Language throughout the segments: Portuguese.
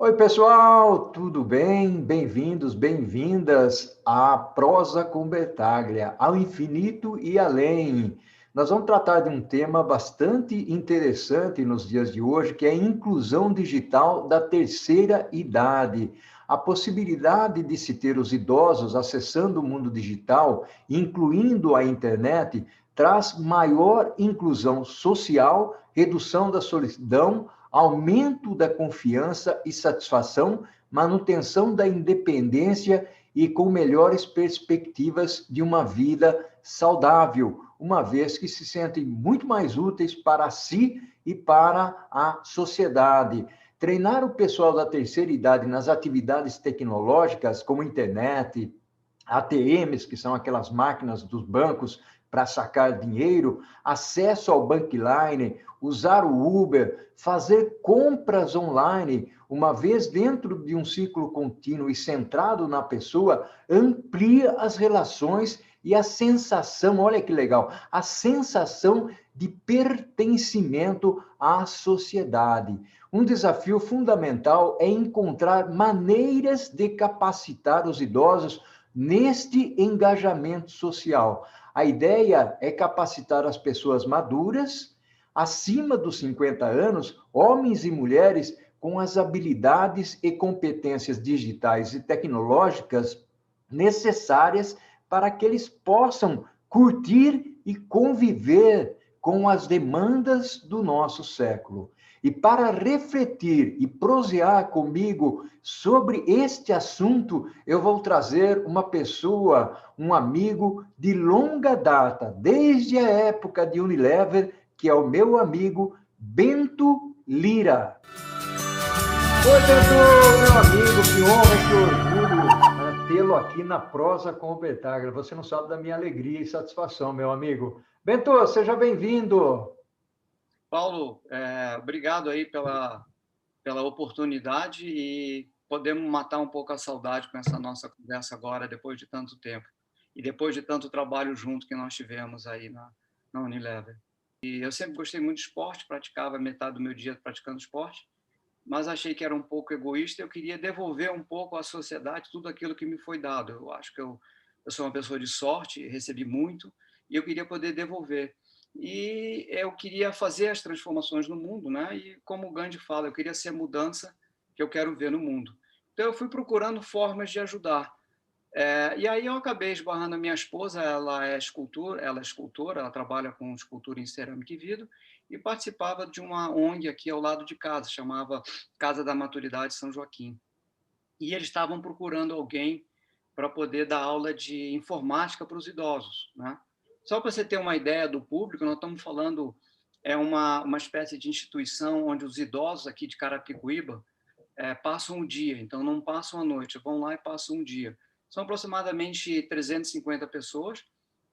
Oi, pessoal, tudo bem? Bem-vindos, bem-vindas à Prosa com Bertaglia, ao infinito e além. Nós vamos tratar de um tema bastante interessante nos dias de hoje, que é a inclusão digital da terceira idade. A possibilidade de se ter os idosos acessando o mundo digital, incluindo a internet, traz maior inclusão social, redução da solidão, aumento da confiança e satisfação, manutenção da independência e com melhores perspectivas de uma vida saudável, uma vez que se sentem muito mais úteis para si e para a sociedade. Treinar o pessoal da terceira idade nas atividades tecnológicas, como internet, ATMs, que são aquelas máquinas dos bancos para sacar dinheiro, acesso ao Bankline, usar o Uber, fazer compras online, uma vez dentro de um ciclo contínuo e centrado na pessoa, amplia as relações e a sensação, olha que legal, a sensação de pertencimento à sociedade. Um desafio fundamental é encontrar maneiras de capacitar os idosos neste engajamento social. A ideia é capacitar as pessoas maduras, acima dos 50 anos, homens e mulheres com as habilidades e competências digitais e tecnológicas necessárias para que eles possam curtir e conviver com as demandas do nosso século. E para refletir e prosear comigo sobre este assunto, eu vou trazer uma pessoa, um amigo de longa data, desde a época de Unilever, que é o meu amigo Bento Lira. Oi, Bento, meu amigo, que honra e que orgulho tê-lo aqui na Prosa com o Bertaglia. Você não sabe da minha alegria e satisfação, meu amigo. Bento, seja bem-vindo. Paulo, obrigado aí pela oportunidade e podemos matar um pouco a saudade com essa nossa conversa agora, depois de tanto tempo e depois de tanto trabalho junto que nós tivemos aí na Unilever. E eu sempre gostei muito de esporte, praticava metade do meu dia praticando esporte, mas achei que era um pouco egoísta. Eu queria devolver um pouco à sociedade tudo aquilo que me foi dado. Eu acho que eu sou uma pessoa de sorte, recebi muito, e eu queria poder devolver. E eu queria fazer as transformações no mundo, né? E como o Gandhi fala, eu queria ser a mudança que eu quero ver no mundo. Então eu fui procurando formas de ajudar. E aí eu acabei esbarrando a minha esposa, ela é escultora, ela trabalha com escultura em cerâmica e vidro, e participava de uma ONG aqui ao lado de casa, chamava Casa da Maturidade São Joaquim. E eles estavam procurando alguém para poder dar aula de informática para os idosos, né? Só para você ter uma ideia do público, nós estamos falando, é uma espécie de instituição onde os idosos aqui de Carapicuíba passam o dia, então não passam a noite, vão lá e passam um dia. São aproximadamente 350 pessoas,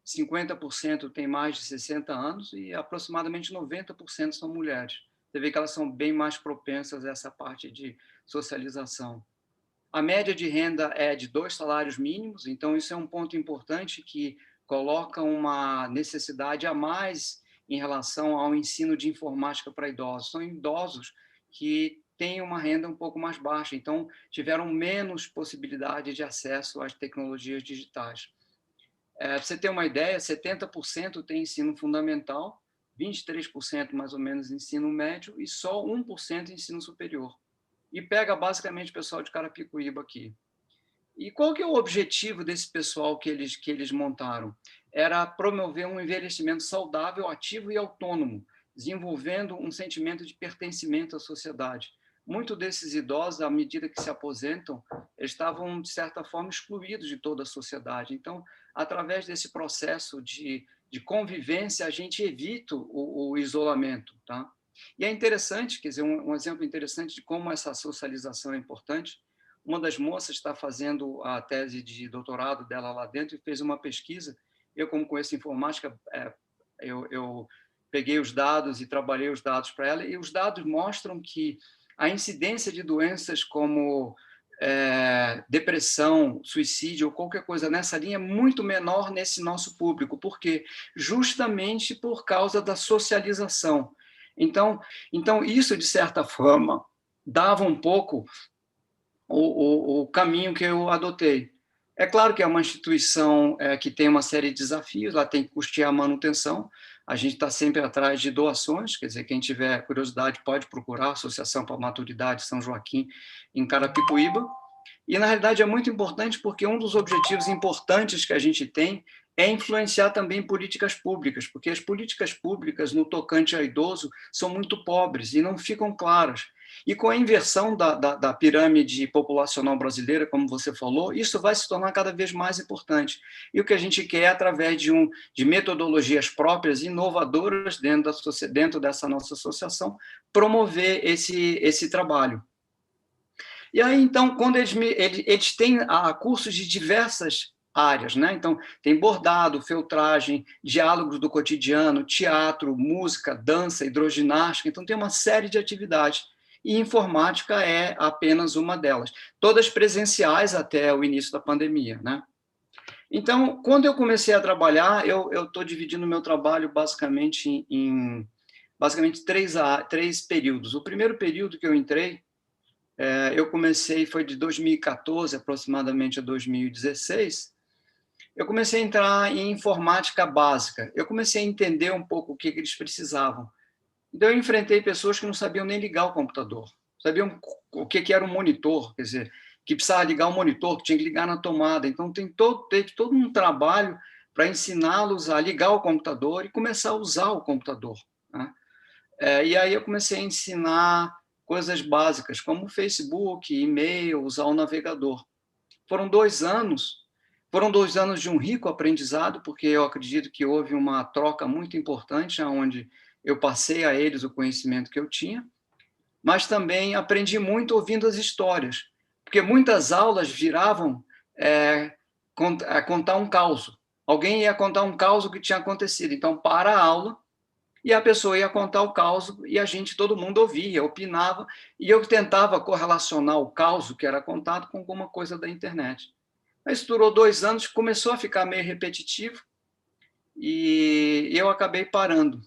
50% têm mais de 60 anos e aproximadamente 90% são mulheres. Você vê que elas são bem mais propensas a essa parte de socialização. A média de renda é de 2 salários mínimos, então isso é um ponto importante que coloca uma necessidade a mais em relação ao ensino de informática para idosos. São idosos que têm uma renda um pouco mais baixa, então tiveram menos possibilidade de acesso às tecnologias digitais. Para você ter uma ideia, 70% tem ensino fundamental, 23% mais ou menos ensino médio e só 1% ensino superior. E pega basicamente o pessoal de Carapicuíba aqui. E qual que é o objetivo desse pessoal que eles montaram? Era promover um envelhecimento saudável, ativo e autônomo, desenvolvendo um sentimento de pertencimento à sociedade. Muitos desses idosos, à medida que se aposentam, eles estavam, de certa forma, excluídos de toda a sociedade. Então, através desse processo de convivência, a gente evita o isolamento, tá? E é interessante, quer dizer, um exemplo interessante de como essa socialização é importante. Uma das moças está fazendo a tese de doutorado dela lá dentro e fez uma pesquisa. Eu, como conheço informática, eu peguei os dados e trabalhei os dados para ela, e os dados mostram que a incidência de doenças como depressão, suicídio ou qualquer coisa nessa linha é muito menor nesse nosso público. Por quê? Justamente por causa da socialização. Então isso, de certa forma, dava um pouco o caminho que eu adotei. É claro que é uma instituição que tem uma série de desafios, ela tem que custear a manutenção, a gente está sempre atrás de doações, quer dizer, quem tiver curiosidade pode procurar a Associação para a Maturidade São Joaquim, em Carapicuíba, e, na realidade, é muito importante porque um dos objetivos importantes que a gente tem é influenciar também políticas públicas, porque as políticas públicas no tocante ao idoso são muito pobres e não ficam claras. E com a inversão da pirâmide populacional brasileira, como você falou, isso vai se tornar cada vez mais importante. E o que a gente quer, através de metodologias próprias, inovadoras dentro dessa nossa associação, promover esse trabalho. E aí, então, quando eles têm cursos de diversas áreas, né? Então, tem bordado, feltragem, diálogos do cotidiano, teatro, música, dança, hidroginástica, então tem uma série de atividades. E informática é apenas uma delas, todas presenciais até o início da pandemia, né? Então, quando eu comecei a trabalhar, eu estou dividindo o meu trabalho basicamente em basicamente três períodos. O primeiro período que eu entrei, eu comecei, foi de 2014 aproximadamente a 2016, eu comecei a entrar em informática básica, eu comecei a entender um pouco o que eles precisavam. Então, eu enfrentei pessoas que não sabiam nem ligar o computador, sabiam o que era um monitor, quer dizer, que precisava ligar o monitor, que tinha que ligar na tomada. Então, teve todo um trabalho para ensiná-los a ligar o computador e começar a usar o computador, né? E aí eu comecei a ensinar coisas básicas, como Facebook, e-mail, usar o navegador. Foram 2 anos, foram 2 anos de um rico aprendizado, porque eu acredito que houve uma troca muito importante, onde eu passei a eles o conhecimento que eu tinha, mas também aprendi muito ouvindo as histórias, porque muitas aulas viravam contar um caos. Alguém ia contar um caos que tinha acontecido. Então, para a aula, e a pessoa ia contar o caos e todo mundo ouvia, opinava, e eu tentava correlacionar o caos que era contado com alguma coisa da internet. Mas durou 2 anos, começou a ficar meio repetitivo e eu acabei parando.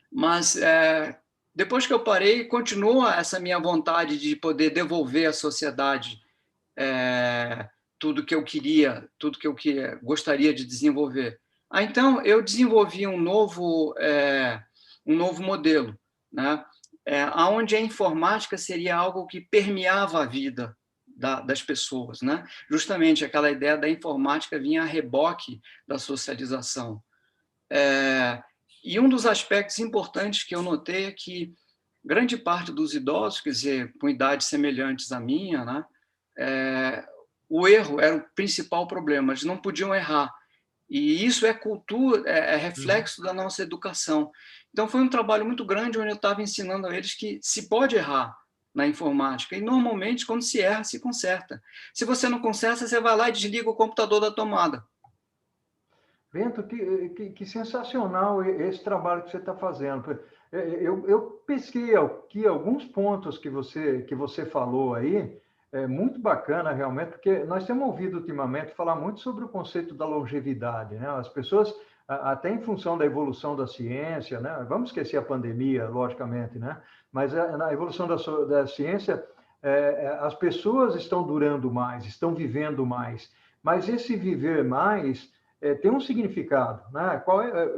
Mas depois que eu parei, continua essa minha vontade de poder devolver à sociedade tudo que eu queria, tudo que eu gostaria de desenvolver. Então, eu desenvolvi um novo modelo, né? Onde a informática seria algo que permeava a vida das pessoas, né? Justamente aquela ideia da informática vinha a reboque da socialização. E um dos aspectos importantes que eu notei é que grande parte dos idosos, quer dizer, com idades semelhantes à minha, né? O erro era o principal problema, eles não podiam errar. E isso é cultura, é reflexo da nossa educação. Então, foi um trabalho muito grande onde eu estava ensinando a eles que se pode errar na informática. E, normalmente, quando se erra, se conserta. Se você não conserta, você vai lá e desliga o computador da tomada. Bento, que sensacional esse trabalho que você está fazendo. Eu pesquei aqui alguns pontos que você falou aí, muito bacana realmente, porque nós temos ouvido ultimamente falar muito sobre o conceito da longevidade, né? As pessoas, até em função da evolução da ciência, né? Vamos esquecer a pandemia, logicamente, né? Mas na evolução da ciência, as pessoas estão durando mais, estão vivendo mais, mas esse viver mais tem um significado, né?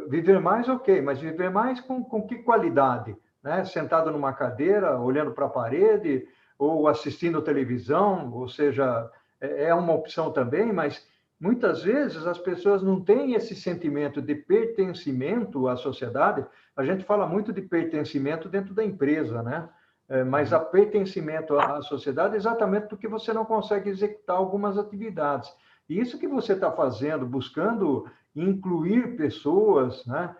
Viver mais, ok, mas viver mais com que qualidade? Né? Sentado numa cadeira, olhando para a parede, ou assistindo televisão, ou seja, é uma opção também, mas muitas vezes as pessoas não têm esse sentimento de pertencimento à sociedade. A gente fala muito de pertencimento dentro da empresa, né? Mas a pertencimento à sociedade é exatamente porque você não consegue executar algumas atividades. E isso que você está fazendo, buscando incluir pessoas, né?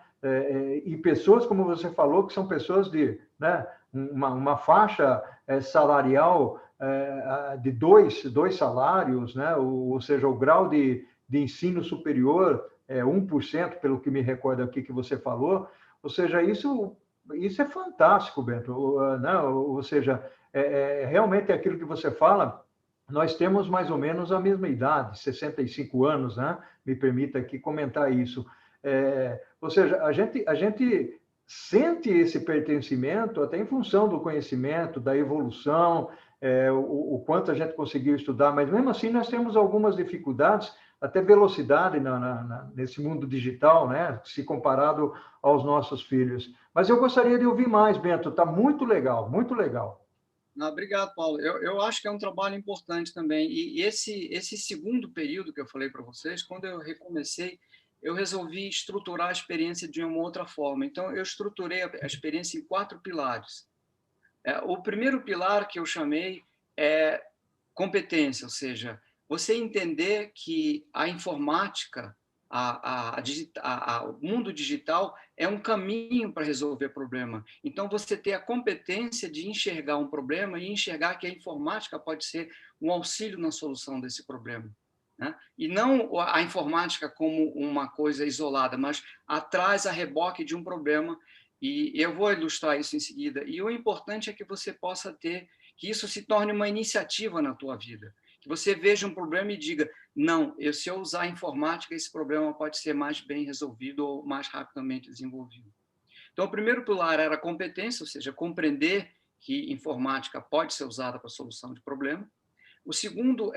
E pessoas, como você falou, que são pessoas de, né, uma faixa salarial de dois salários, né? Ou seja, o grau de ensino superior é 1%, pelo que me recordo aqui que você falou. Ou seja, isso é fantástico, Bento, né? Ou seja, realmente é aquilo que você fala. Nós temos mais ou menos a mesma idade, 65 anos, né? Me permita aqui comentar isso. Ou seja, a gente sente esse pertencimento até em função do conhecimento, da evolução, o quanto a gente conseguiu estudar, mas mesmo assim nós temos algumas dificuldades, até velocidade nesse mundo digital, né? Se comparado aos nossos filhos. Mas eu gostaria de ouvir mais, Bento, está muito legal, muito legal. Ah, obrigado, Paulo. Eu acho que é um trabalho importante também. E esse segundo período que eu falei para vocês, quando eu recomecei, eu resolvi estruturar a experiência de uma outra forma. Então, eu estruturei a experiência em 4 pilares. O primeiro pilar que eu chamei é competência, ou seja, você entender que a informática, o mundo digital é um caminho para resolver problema. Então, você ter a competência de enxergar um problema e enxergar que a informática pode ser um auxílio na solução desse problema. Né? E não a informática como uma coisa isolada, mas atrás a reboque de um problema. E eu vou ilustrar isso em seguida. E o importante é que você possa ter, que isso se torne uma iniciativa na tua vida. Que você veja um problema e diga, não, se eu usar a informática, esse problema pode ser mais bem resolvido ou mais rapidamente desenvolvido. Então, o primeiro pilar era a competência, ou seja, compreender que informática pode ser usada para a solução de problema. O segundo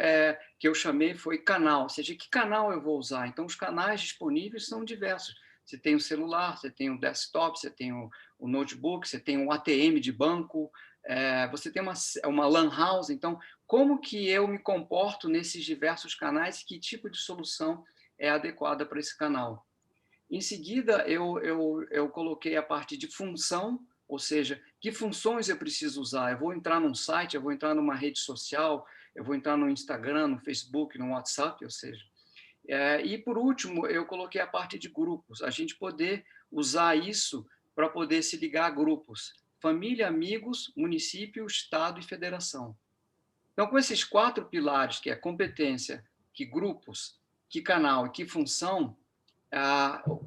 que eu chamei foi canal, ou seja, que canal eu vou usar? Então, os canais disponíveis são diversos. Você tem o celular, você tem o desktop, você tem o notebook, você tem o ATM de banco, você tem uma LAN house. Então, como que eu me comporto nesses diversos canais e que tipo de solução é adequada para esse canal? Em seguida, eu coloquei a parte de função, ou seja, que funções eu preciso usar? Eu vou entrar num site, eu vou entrar numa rede social, eu vou entrar no Instagram, no Facebook, no WhatsApp, ou seja. E, por último, eu coloquei a parte de grupos, a gente poder usar isso para poder se ligar a grupos. Família, amigos, município, estado e federação. Então, com esses 4 pilares, que é competência, que grupos, que canal e que função,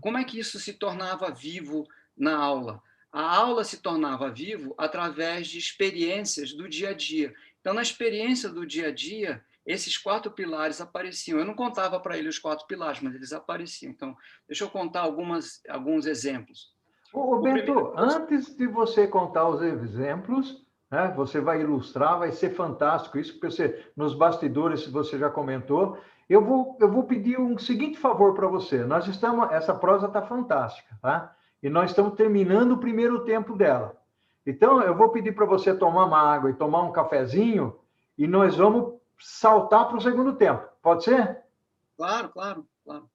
como é que isso se tornava vivo na aula? A aula se tornava vivo através de experiências do dia a dia. Então, na experiência do dia a dia, esses 4 pilares apareciam. Eu não contava para ele os 4 pilares, mas eles apareciam. Então, deixa eu contar alguns exemplos. Ô, Bento, antes de você contar os exemplos, né, você vai ilustrar, vai ser fantástico isso, porque você, nos bastidores você já comentou. Eu vou pedir um seguinte favor para você. Essa prosa está fantástica, tá? E nós estamos terminando o primeiro tempo dela. Então, eu vou pedir para você tomar uma água e tomar um cafezinho, e nós vamos saltar para o segundo tempo. Pode ser? Claro, claro, claro.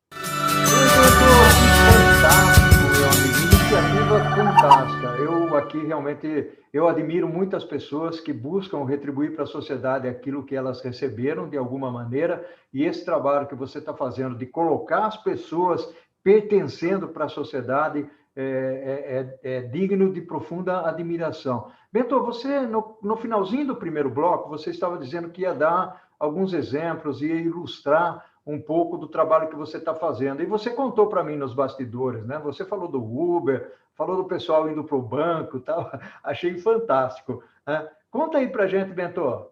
Fantástico, meu amigo. Iniciativa fantástica. Eu aqui realmente eu admiro muitas pessoas que buscam retribuir para a sociedade aquilo que elas receberam de alguma maneira, e esse trabalho que você está fazendo de colocar as pessoas pertencendo para a sociedade é digno de profunda admiração. Bento, você no finalzinho do primeiro bloco, você estava dizendo que ia dar alguns exemplos, ia ilustrar um pouco do trabalho que você está fazendo. E você contou para mim nos bastidores, né? Você falou do Uber, falou do pessoal indo para o banco e tal. Achei fantástico. Né? Conta aí para a gente, Bento.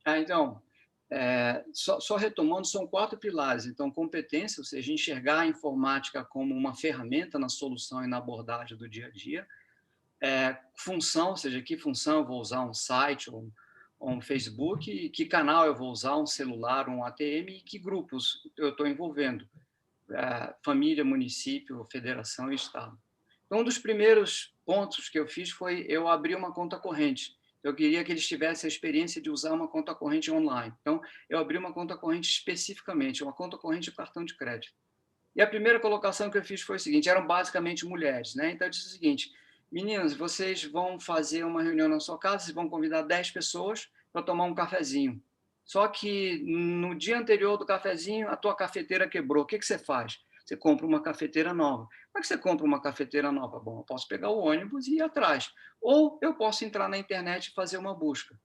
Então, só retomando, são 4 pilares. Então, competência, ou seja, enxergar a informática como uma ferramenta na solução e na abordagem do dia a dia. Função, ou seja, que função eu vou usar, um site ou um Facebook, que canal eu vou usar, um celular, um ATM, e que grupos eu estou envolvendo, família, município, federação e estado. Então, um dos primeiros pontos que eu fiz foi eu abrir uma conta corrente. Eu queria que eles tivessem a experiência de usar uma conta corrente online. Então, eu abri uma conta corrente especificamente, uma conta corrente de cartão de crédito. E a primeira colocação que eu fiz foi o seguinte, eram basicamente mulheres, né? Então, eu disse o seguinte, meninas, vocês vão fazer uma reunião na sua casa, vocês vão convidar 10 pessoas para tomar um cafezinho. Só que no dia anterior do cafezinho, a tua cafeteira quebrou. O que você faz? Você compra uma cafeteira nova. Como é que você compra uma cafeteira nova? Bom, eu posso pegar o ônibus e ir atrás. Ou eu posso entrar na internet e fazer uma busca.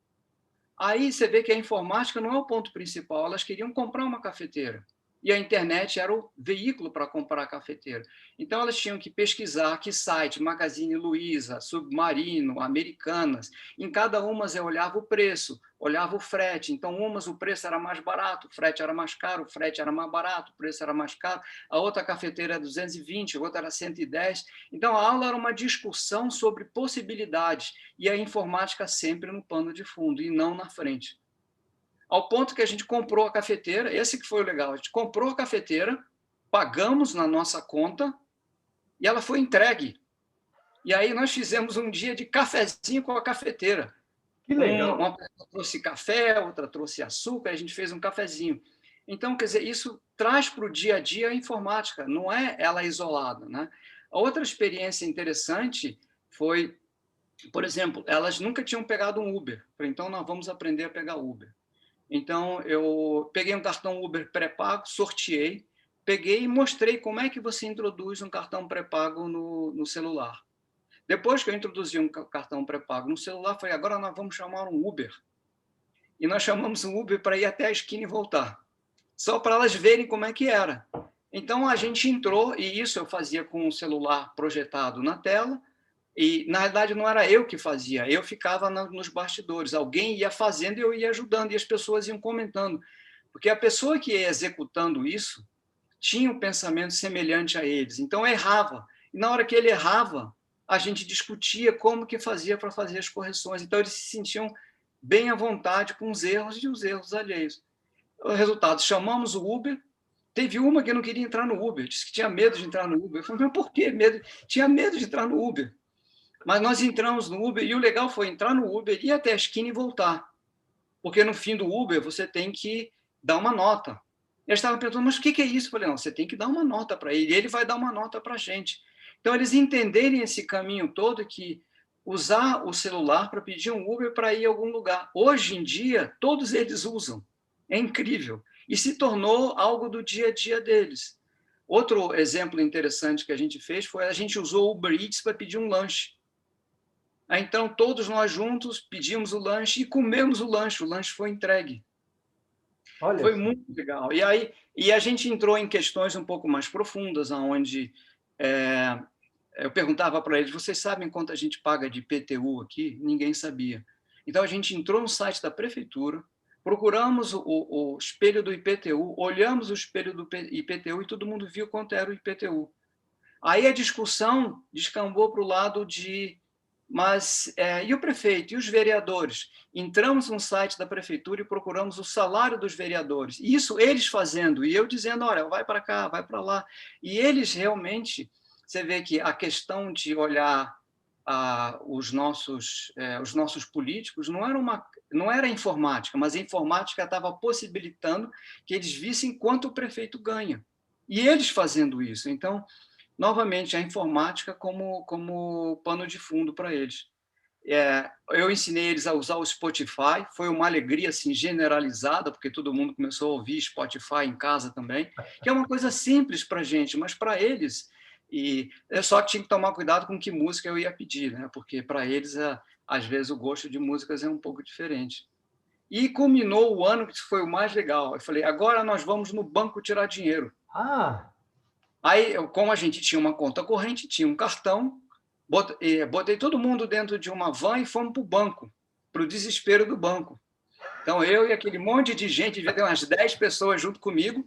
Aí você vê que a informática não é o ponto principal. Elas queriam comprar uma cafeteira. e a internet era o veículo para comprar a cafeteira. Então, elas tinham que pesquisar que site, Magazine Luiza, Submarino, Americanas. Em cada uma eu olhava o preço, olhava o frete. Então, umas o preço era mais barato, o frete era mais caro, o frete era mais barato, o preço era mais caro. A outra cafeteira era 220, a outra era 110. Então, a aula era uma discussão sobre possibilidades e a informática sempre no pano de fundo e não na frente. Ao ponto que a gente comprou a cafeteira, esse que foi o legal, a gente comprou a cafeteira, pagamos na nossa conta e ela foi entregue. E aí nós fizemos um dia de cafezinho com a cafeteira. Que legal. Uma pessoa trouxe café, outra trouxe açúcar, a gente fez um cafezinho. Então, quer dizer, isso traz para o dia a dia a informática, não é ela isolada, né? A outra experiência interessante foi, por exemplo, elas nunca tinham pegado um Uber. Então, nós vamos aprender a pegar Uber. Então, eu peguei um cartão Uber pré-pago, sorteei, peguei e mostrei como é que você introduz um cartão pré-pago no celular. Depois que eu introduzi um cartão pré-pago no celular, falei, agora nós vamos chamar um Uber. E nós chamamos um Uber para ir até a esquina e voltar, só para elas verem como é que era. Então, a gente entrou, e isso eu fazia com o celular projetado na tela, e, na realidade, não era eu que fazia, eu ficava nos bastidores. Alguém ia fazendo e eu ia ajudando, e as pessoas iam comentando. Porque a pessoa que ia executando isso tinha um pensamento semelhante a eles, então errava. E na hora que ele errava, a gente discutia como que fazia para fazer as correções. Então, eles se sentiam bem à vontade com os erros e os erros alheios. O resultado, chamamos o Uber. Teve uma que não queria entrar no Uber, disse que tinha medo de entrar no Uber. Eu falei, mas por que medo? Tinha medo de entrar no Uber. Mas nós entramos no Uber e o legal foi entrar no Uber, ir até a esquina e voltar. Porque no fim do Uber você tem que dar uma nota. Eles estavam perguntando, mas o que é isso? Eu falei, não, você tem que dar uma nota para ele, e ele vai dar uma nota para a gente. Então, eles entenderem esse caminho todo que usar o celular para pedir um Uber para ir a algum lugar. Hoje em dia, todos eles usam. É incrível. E se tornou algo do dia a dia deles. Outro exemplo interessante que a gente fez foi a gente usou o Uber Eats para pedir um lanche. Então, todos nós juntos pedimos o lanche e comemos o lanche foi entregue. Olha Foi só. muito legal. E aí, a gente entrou em questões um pouco mais profundas, onde eu perguntava para eles, vocês sabem quanto a gente paga de IPTU aqui? Ninguém sabia. Então, a gente entrou no site da prefeitura, procuramos o espelho do IPTU, olhamos o espelho do IPTU e todo mundo viu quanto era o IPTU. Aí a discussão descambou para o lado de mas e o prefeito e os vereadores? Entramos no site da prefeitura e procuramos o salário dos vereadores. Isso eles fazendo, e eu dizendo, olha, vai para cá, vai para lá. E eles realmente, você vê que a questão de olhar os nossos políticos não era informática, mas a informática estava possibilitando que eles vissem quanto o prefeito ganha. E eles fazendo isso. Então, novamente, a informática como pano de fundo para eles. Eu ensinei eles a usar o Spotify, foi uma alegria assim, generalizada, porque todo mundo começou a ouvir Spotify em casa também, que é uma coisa simples para a gente, mas para eles, e eu só tinha que tomar cuidado com que música eu ia pedir, né? Porque para eles, às vezes, o gosto de músicas é um pouco diferente. E culminou o ano que foi o mais legal. Eu falei, agora nós vamos no banco tirar dinheiro. Ah, Aí, como a gente tinha uma conta corrente, tinha um cartão, botei todo mundo dentro de uma van e fomos para o banco, para o desespero do banco. Então, eu e aquele monte de gente, devia ter umas 10 pessoas junto comigo,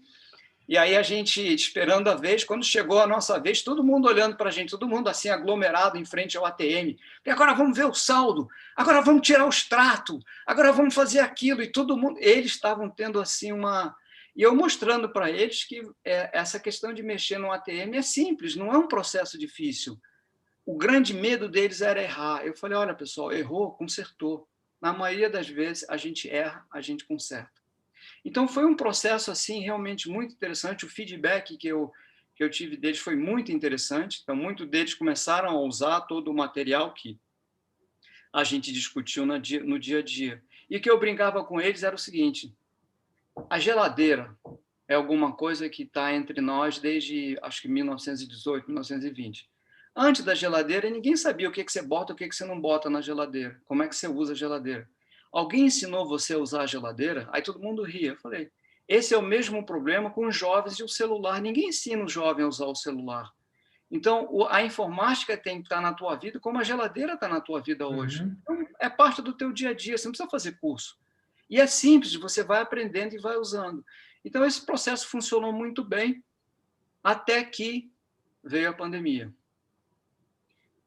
e aí a gente esperando a vez, quando chegou a nossa vez, todo mundo olhando para a gente, todo mundo assim aglomerado em frente ao ATM. E agora vamos ver o saldo, agora vamos tirar o extrato, agora vamos fazer aquilo, e todo mundo, eles estavam tendo assim uma... E eu mostrando para eles que essa questão de mexer no ATM é simples, não é um processo difícil. O grande medo deles era errar. Eu falei, olha, pessoal, errou, consertou. Na maioria das vezes, a gente erra, a gente conserta. Então, foi um processo assim realmente muito interessante. O feedback que eu tive deles foi muito interessante. Então, muitos deles começaram a usar todo o material que a gente discutiu no dia a dia. E o que eu brincava com eles era o seguinte, a geladeira é alguma coisa que está entre nós desde, acho que 1918, 1920. Antes da geladeira, ninguém sabia o que você bota, o que você não bota na geladeira, como é que você usa a geladeira. Alguém ensinou você a usar a geladeira? Aí todo mundo ria. Eu falei, Esse é o mesmo problema com os jovens e o celular. Ninguém ensina o jovem a usar o celular. Então, a informática tem que estar na tua vida como a geladeira está na tua vida hoje. Uhum. Então, é parte do teu dia a dia, você não precisa fazer curso. E é simples, você vai aprendendo e vai usando. Então, esse processo funcionou muito bem até que veio a pandemia.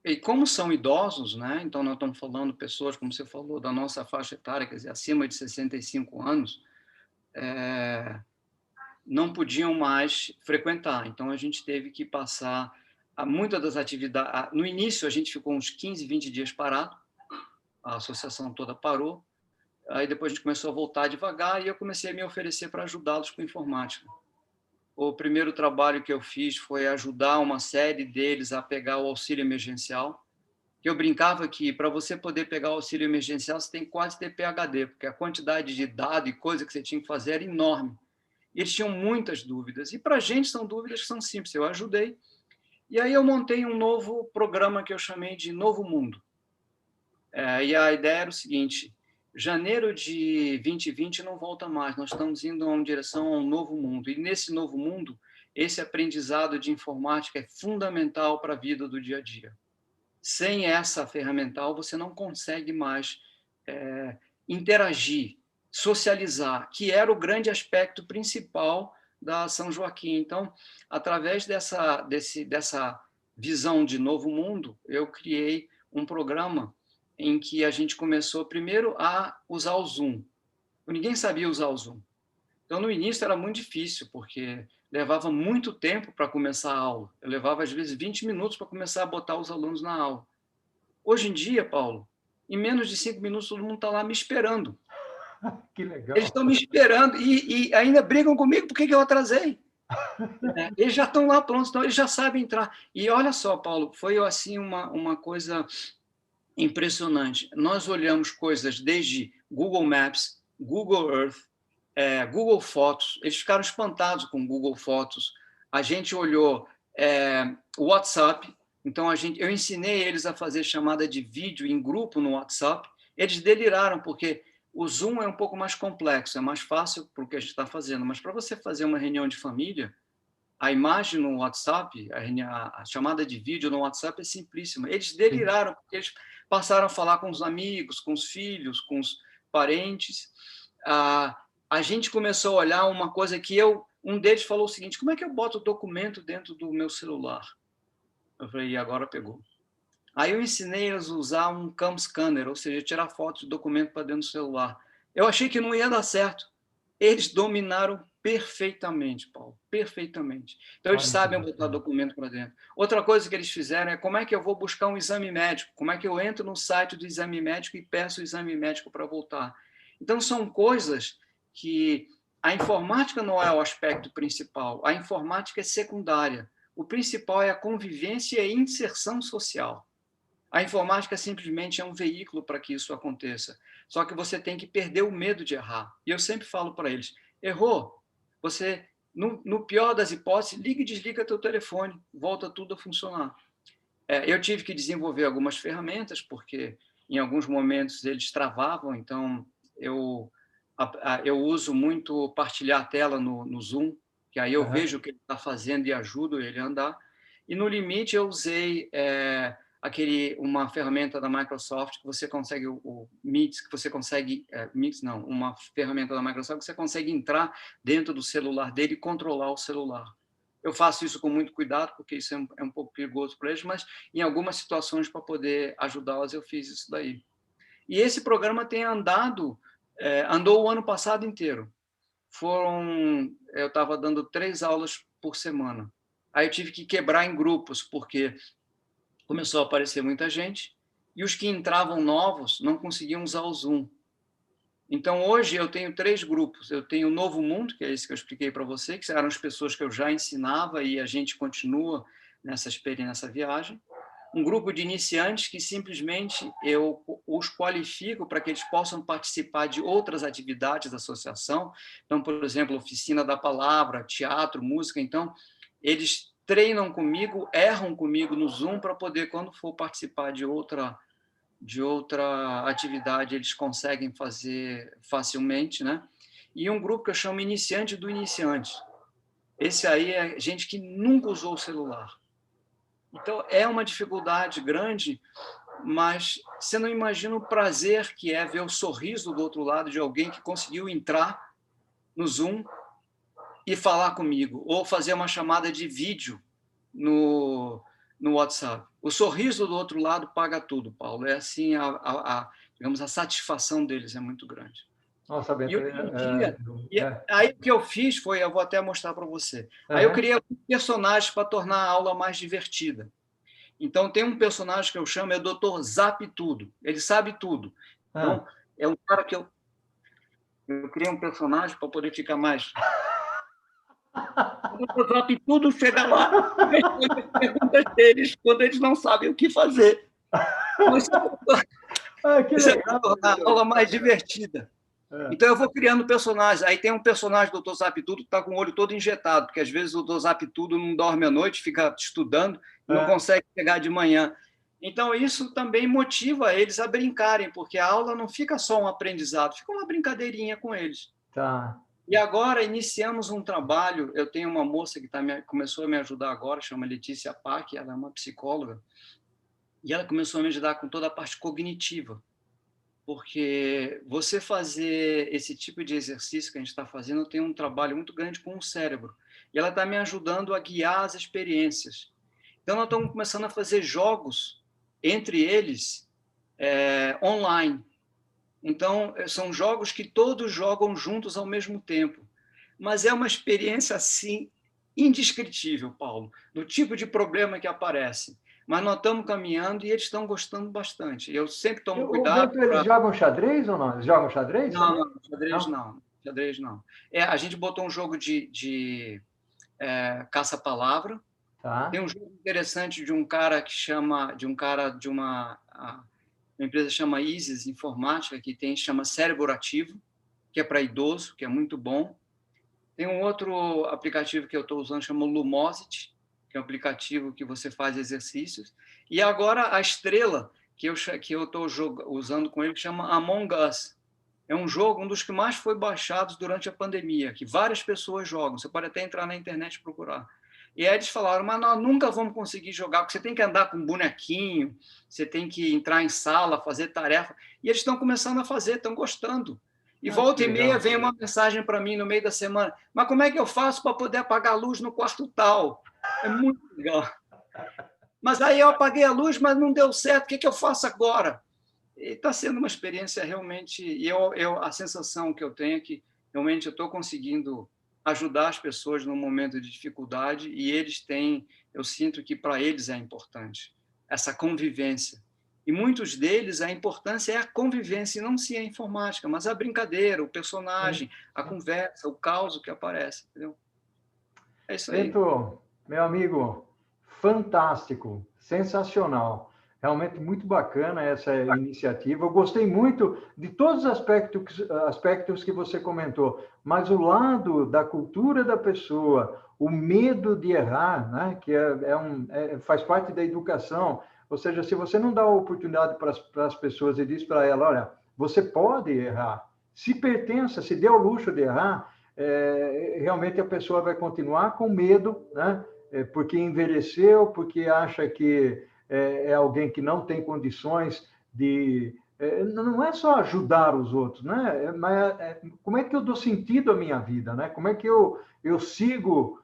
E como são idosos, né? Então, nós estamos falando pessoas, como você falou, da nossa faixa etária, quer dizer, acima de 65 anos, não podiam mais frequentar. Então, a gente teve que passar a muitas das atividades. No início, a gente ficou uns 15, 20 dias parado, a associação toda parou. Aí depois a gente começou a voltar devagar e eu comecei a me oferecer para ajudá-los com informática. O primeiro trabalho que eu fiz foi ajudar uma série deles a pegar o auxílio emergencial. Eu brincava que para você poder pegar o auxílio emergencial, você tem que quase ter PhD, porque a quantidade de dado e coisa que você tinha que fazer era enorme. E eles tinham muitas dúvidas. E para a gente são dúvidas que são simples. Eu ajudei. E aí eu montei um novo programa que eu chamei de Novo Mundo. E a ideia era o seguinte: janeiro de 2020 não volta mais, nós estamos indo em direção a um novo mundo. E nesse novo mundo, esse aprendizado de informática é fundamental para a vida do dia a dia. Sem essa ferramental, você não consegue mais interagir, socializar, que era o grande aspecto principal da São Joaquim. Então, através dessa visão de novo mundo, eu criei um programa em que a gente começou primeiro a usar o Zoom. Ninguém sabia usar o Zoom. Então, no início era muito difícil, porque levava muito tempo para começar a aula. Eu levava, às vezes, 20 minutos para começar a botar os alunos na aula. Hoje em dia, Paulo, em menos de 5 minutos, todo mundo está lá me esperando. Que legal. Eles estão me esperando e ainda brigam comigo porque eu atrasei. Eles já estão lá prontos, então eles já sabem entrar. E olha só, Paulo, foi assim uma coisa impressionante. Nós olhamos coisas desde Google Maps, Google Earth, Google Fotos. Eles ficaram espantados com Google Fotos. A gente olhou WhatsApp. Então, eu ensinei eles a fazer chamada de vídeo em grupo no WhatsApp. Eles deliraram, porque o Zoom é um pouco mais complexo, é mais fácil para o que a gente está fazendo. Mas para você fazer uma reunião de família, a imagem no WhatsApp, a chamada de vídeo no WhatsApp é simplíssima. Eles deliraram, porque eles passaram a falar com os amigos, com os filhos, com os parentes. A gente começou a olhar uma coisa que um deles falou o seguinte: como é que eu boto o documento dentro do meu celular? Eu falei, e agora pegou. Aí eu ensinei eles a usar um cam scanner, ou seja, tirar foto de documento para dentro do celular. Eu achei que não ia dar certo. Eles dominaram perfeitamente, Paulo, perfeitamente. Então, eles sabem botar documento para dentro. Outra coisa que eles fizeram é como é que eu vou buscar um exame médico, como é que eu entro no site do exame médico e peço o exame médico para voltar. Então, são coisas que a informática não é o aspecto principal, a informática é secundária. O principal é a convivência e a inserção social. A informática simplesmente é um veículo para que isso aconteça. Só que você tem que perder o medo de errar. E eu sempre falo para eles, errou, você, no pior das hipóteses, liga e desliga teu telefone, volta tudo a funcionar. Eu tive que desenvolver algumas ferramentas, porque em alguns momentos eles travavam, então eu uso muito partilhar a tela no Zoom, que aí eu vejo o que ele está fazendo e ajudo ele a andar. E, no limite, eu usei uma ferramenta da Microsoft que você consegue, o Meet, que você consegue, uma ferramenta da Microsoft que você consegue entrar dentro do celular dele e controlar o celular. Eu faço isso com muito cuidado, porque isso é um pouco perigoso para eles, mas em algumas situações, para poder ajudá-las, eu fiz isso daí. E esse programa tem andou o ano passado inteiro. Eu estava dando 3 aulas por semana. Aí eu tive que quebrar em grupos, porque começou a aparecer muita gente, e os que entravam novos não conseguiam usar o Zoom. Então, hoje, eu tenho 3 grupos. Eu tenho o Novo Mundo, que é esse que eu expliquei para você, que eram as pessoas que eu já ensinava e a gente continua nessa experiência, nessa viagem. Um grupo de iniciantes que simplesmente eu os qualifico para que eles possam participar de outras atividades da associação. Então, por exemplo, oficina da palavra, teatro, música. Então, eles treinam comigo, erram comigo no Zoom para poder, quando for participar de outra atividade, eles conseguem fazer facilmente, né? e um grupo que eu chamo Iniciante do Iniciante. Esse aí é gente que nunca usou o celular. Então, é uma dificuldade grande, mas você não imagina o prazer que é ver o sorriso do outro lado de alguém que conseguiu entrar no Zoom e falar comigo, ou fazer uma chamada de vídeo no WhatsApp. O sorriso do outro lado paga tudo, Paulo. É assim, digamos, a satisfação deles é muito grande. Nossa, E Bento, hoje em dia, aí o que eu fiz foi, eu vou até mostrar para você. Aí eu criei personagens para tornar a aula mais divertida. Então, tem um personagem que eu chamo, é o Dr. Zap Tudo. Ele sabe tudo. Então, é um cara que eu criei um personagem para poder ficar mais... O Dr. Zap Tudo chega lá e responde as perguntas deles quando eles não sabem o que fazer. Mas isso é para tornar a aula mais divertida. Então, eu vou criando personagens. Aí tem um personagem do Dr. Zap Tudo que está com o olho todo injetado, porque às vezes o Dr. Zap Tudo não dorme à noite, fica estudando, não consegue pegar de manhã. Então, isso também motiva eles a brincarem, porque a aula não fica só um aprendizado, fica uma brincadeirinha com eles. Tá. E agora iniciamos um trabalho. Eu tenho uma moça que começou a me ajudar agora, chama Letícia Pac, ela é uma psicóloga, e ela começou a me ajudar com toda a parte cognitiva. Porque você fazer esse tipo de exercício que a gente está fazendo tem um trabalho muito grande com o cérebro. E ela está me ajudando a guiar as experiências. Então, nós estamos começando a fazer jogos, entre eles, online. Então, são jogos que todos jogam juntos ao mesmo tempo. Mas é uma experiência, assim, indescritível, Paulo, do tipo de problema que aparece. Mas nós estamos caminhando e eles estão gostando bastante. Eu sempre tomo cuidado. Bento, eles jogam xadrez ou não? Eles jogam xadrez? Não, xadrez não. Xadrez não. A gente botou um jogo de caça-palavra. Tá. Tem um jogo interessante de um cara de uma empresa chama Isis Informática, que chama Cérebro Ativo, que é para idoso, que é muito bom. Tem um outro aplicativo que eu estou usando, chama Lumosity, que é um aplicativo que você faz exercícios. E agora a estrela, que eu estou usando com ele, que chama Among Us. É um jogo, um dos que mais foi baixados durante a pandemia, que várias pessoas jogam. Você pode até entrar na internet e procurar. E aí eles falaram, mas nós nunca vamos conseguir jogar, porque você tem que andar com um bonequinho, você tem que entrar em sala, fazer tarefa. E eles estão começando a fazer, estão gostando. E volta e meia vem uma mensagem para mim no meio da semana, mas como é que eu faço para poder apagar a luz no quarto tal? É muito legal. Mas aí eu apaguei a luz, mas não deu certo, o que eu faço agora? Está sendo uma experiência realmente... E a sensação que eu tenho é que realmente eu estou conseguindo ajudar as pessoas num momento de dificuldade e eu sinto que para eles é importante essa convivência. E muitos deles, a importância é a convivência, e não se a informática, mas a brincadeira, o personagem, a conversa, o caos que aparece. Entendeu? É isso aí. Bento, meu amigo, fantástico, sensacional. Realmente muito bacana essa iniciativa. Eu gostei muito de todos os aspectos que você comentou, mas o lado da cultura da pessoa, o medo de errar, né, que faz parte da educação. Ou seja, se você não dá a oportunidade para as pessoas e diz para ela, olha, você pode errar, se pertença, se dê ao luxo de errar, realmente a pessoa vai continuar com medo, né? Porque envelheceu, porque acha que é alguém que não tem condições de... não é só ajudar os outros, né? Mas como é que eu dou sentido à minha vida, né? Como é que eu sigo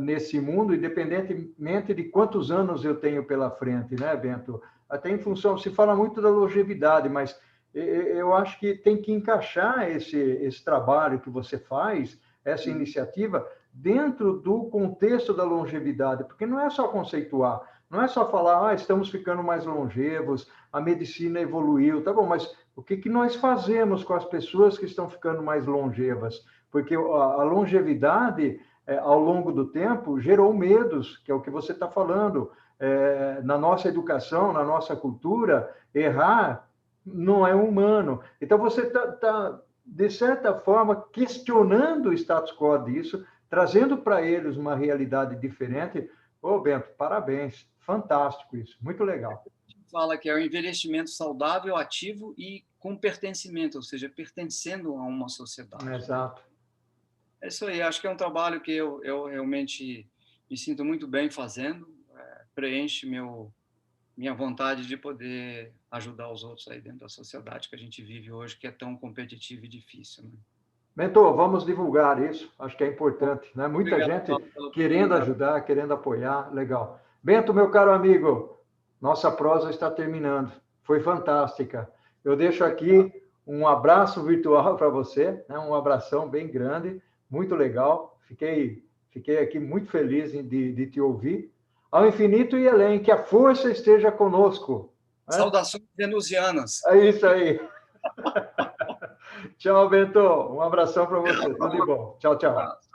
nesse mundo, independentemente de quantos anos eu tenho pela frente, né, Bento? Até em função, se fala muito da longevidade, mas eu acho que tem que encaixar esse trabalho que você faz, essa iniciativa, dentro do contexto da longevidade, porque não é só conceituar, não é só falar, estamos ficando mais longevos, a medicina evoluiu, tá bom, mas o que nós fazemos com as pessoas que estão ficando mais longevas? Porque a longevidade, ao longo do tempo, gerou medos, que é o que você está falando. Na nossa educação, na nossa cultura, errar não é humano. Então, você está, de certa forma, questionando o status quo disso, trazendo para eles uma realidade diferente. Ô, Bento, parabéns. Fantástico isso. Muito legal. Fala que é o envelhecimento saudável, ativo e com pertencimento, ou seja, pertencendo a uma sociedade. Exato. É isso aí, acho que é um trabalho que eu realmente me sinto muito bem fazendo, preenche minha vontade de poder ajudar os outros aí dentro da sociedade que a gente vive hoje, que é tão competitiva e difícil, né? Mentor, vamos divulgar isso, acho que é importante, né? Muita Obrigado, gente Paulo, pela querendo oportunidade. ajudar, querendo apoiar, legal. Bento, meu caro amigo, nossa prosa está terminando, foi fantástica. Eu deixo aqui um abraço virtual para você, né? Um abração bem grande, muito legal. Fiquei aqui muito feliz de te ouvir. Ao infinito e além, que a força esteja conosco. Né? Saudações venusianas. É isso aí. Tchau, Bento. Um abração para você. Tudo de bom. Tchau, Um tchau. abraço.